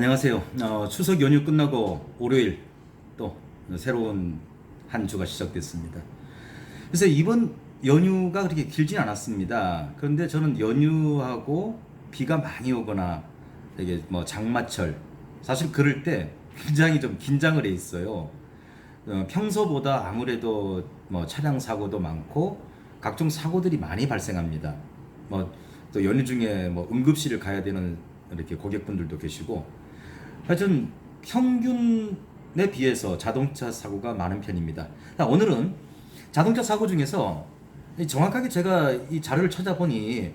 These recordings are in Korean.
안녕하세요. 추석 연휴 끝나고 월요일 또 새로운 한 주가 시작됐습니다. 그래서 이번 연휴가 그렇게 길진 않았습니다. 그런데 저는 연휴하고 비가 많이 오거나 되게 장마철 사실 그럴 때 굉장히 좀 긴장을 해 있어요. 평소보다 아무래도 차량 사고도 많고 각종 사고들이 많이 발생합니다. 또 연휴 중에 응급실을 가야 되는 이렇게 고객분들도 계시고 하여튼 평균에 비해서 자동차 사고가 많은 편입니다. 오늘은 자동차 사고 중에서 정확하게 제가 이 자료를 찾아보니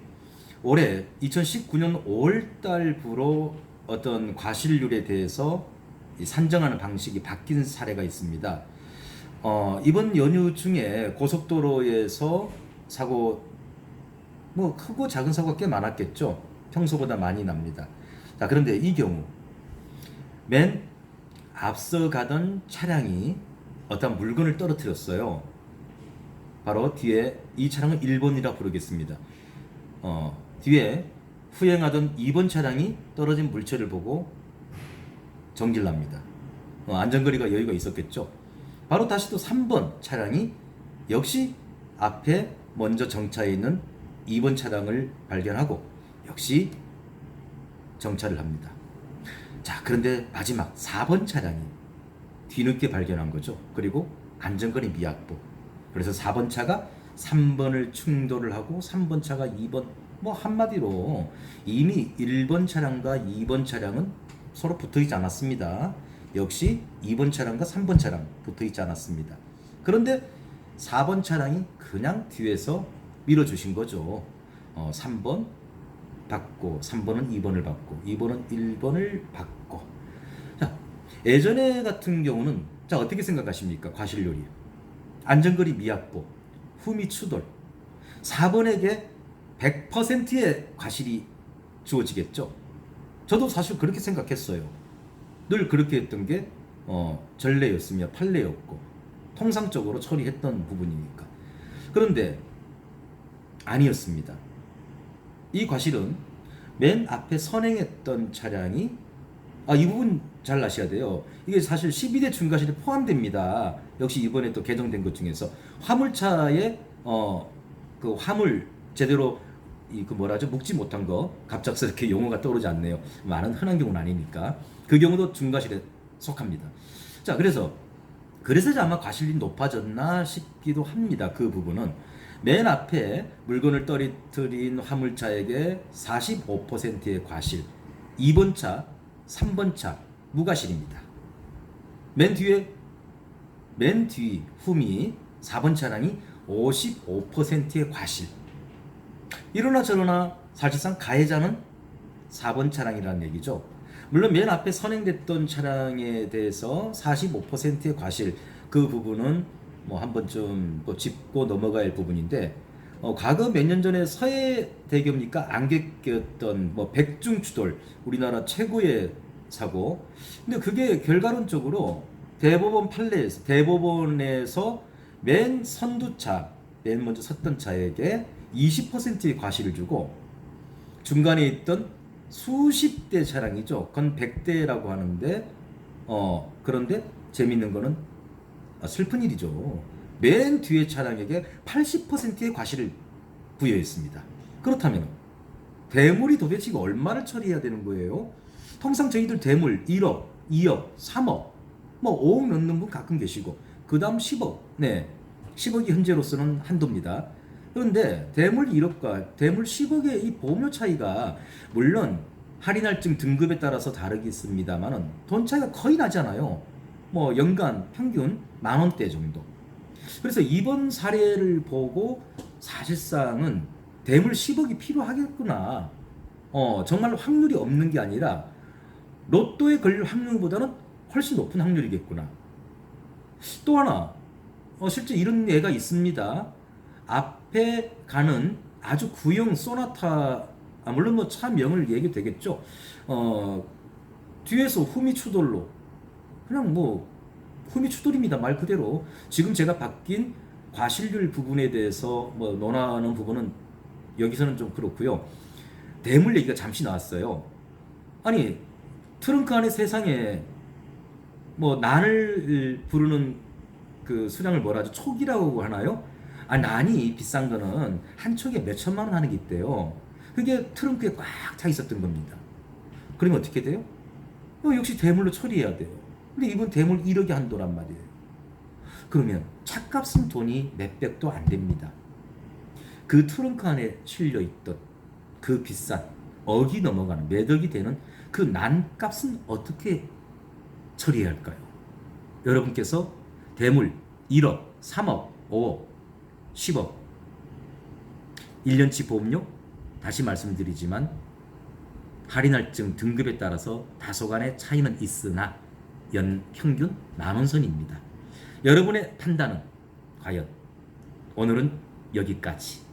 올해 2019년 5월달부로 어떤 과실률에 대해서 산정하는 방식이 바뀐 사례가 있습니다. 이번 연휴 중에 고속도로에서 사고 크고 작은 사고가 꽤 많았겠죠. 평소보다 많이 납니다. 자, 그런데 이 경우 맨 앞서 가던 차량이 어떤 물건을 떨어뜨렸어요. 바로 뒤에 이 차량은 1번이라 부르겠습니다. 뒤에 후행하던 2번 차량이 떨어진 물체를 보고 정지를 합니다. 안전거리가 여유가 있었겠죠. 바로 다시 또 3번 차량이 역시 앞에 먼저 정차해 있는 2번 차량을 발견하고 역시 정차를 합니다. 자, 그런데 마지막 4번 차량이 뒤늦게 발견한 거죠. 그리고 안전거리 미확보. 그래서 4번 차가 3번을 충돌을 하고 3번 차가 2번, 한마디로 이미 1번 차량과 2번 차량은 서로 붙어 있지 않았습니다. 역시 2번 차량과 3번 차량 붙어 있지 않았습니다. 그런데 4번 차량이 그냥 뒤에서 밀어주신 거죠. 3번 받고 3번은 2번을 받고 2번은 1번을 받고. 자, 예전에 같은 경우는 자, 어떻게 생각하십니까? 과실률이 안전거리 미확보, 후미 추돌 4번에게 100%의 과실이 주어지겠죠. 저도 사실 그렇게 생각했어요. 늘 그렇게 했던 게 전례였으며 판례였고 통상적으로 처리했던 부분이니까. 그런데 아니었습니다. 이 과실은 맨 앞에 선행했던 차량이 이 부분 잘 아셔야 돼요. 이게 사실 12대 중과실에 포함됩니다. 역시 이번에 또 개정된 것 중에서 화물차에 그 화물 제대로 묵지 못한 거, 갑작스럽게 용어가 떠오르지 않네요. 많은 흔한 경우는 아니니까 그 경우도 중과실에 속합니다. 자, 그래서 아마 과실이 높아졌나 싶기도 합니다. 그 부분은 맨 앞에 물건을 떨어뜨린 화물차에게 45%의 과실, 2번 차, 3번 차 무과실입니다. 맨 뒤 후미 4번 차량이 55%의 과실. 이러나 저러나 사실상 가해자는 4번 차량이라는 얘기죠. 물론 맨 앞에 선행됐던 차량에 대해서 45%의 과실, 그 부분은 한 번쯤 짚고 넘어가야 할 부분인데, 과거 몇 년 전에 서해대교입니까? 안개 꼈던 백중추돌, 우리나라 최고의 사고. 근데 그게 결과론적으로 대법원에서 맨 선두차, 맨 먼저 섰던 차에게 20%의 과실을 주고 중간에 있던 수십 대 차량이죠. 그건 100대라고 하는데 그런데 재밌는 거는 슬픈 일이죠. 맨 뒤에 차량에게 80%의 과실을 부여했습니다. 그렇다면 대물이 도대체 얼마를 처리해야 되는 거예요? 통상 저희들 대물 1억, 2억, 3억, 5억 넣는 분 가끔 계시고 그 다음 10억, 10억이 현재로서는 한도입니다. 그런데 대물 1억과 대물 10억의 이 보험료 차이가 물론 할인할증 등급에 따라서 다르겠습니다만은 돈 차이가 거의 나잖아요. 연간 평균 10,000원대 정도. 그래서 이번 사례를 보고 사실상은 대물 10억이 필요하겠구나. 정말 확률이 없는 게 아니라 로또에 걸릴 확률보다는 훨씬 높은 확률이겠구나. 또 하나, 실제 이런 예가 있습니다. 앞에 가는 아주 구형 소나타, 물론 차 명을 얘기해도 되겠죠. 뒤에서 후미 추돌로 그냥 후미 추돌입니다. 말 그대로. 지금 제가 바뀐 과실률 부분에 대해서 논하는 부분은 여기서는 좀 그렇고요. 대물 얘기가 잠시 나왔어요. 아니 트렁크 안에 세상에 뭐 난을 부르는 그 수량을 뭐라 하죠? 촉이라고 하나요? 아, 난이 비싼 거는 한 촉에 몇 천만 원 하는 게 있대요. 그게 트렁크에 꽉 차 있었던 겁니다. 그러면 어떻게 돼요? 역시 대물로 처리해야 돼요. 근데 이번 대물 1억이 한도란 말이에요. 그러면 차값은 돈이 몇백도 안 됩니다. 그 트렁크 안에 실려 있던 그 비싼 억이 넘어가는 몇 억이 되는 그 난값은 어떻게 처리해야 할까요? 여러분께서 대물 1억, 3억, 5억, 10억 1년치 보험료 다시 말씀드리지만 할인할증 등급에 따라서 다소간의 차이는 있으나 연 평균 10,000원선입니다. 여러분의 판단은 과연? 오늘은 여기까지.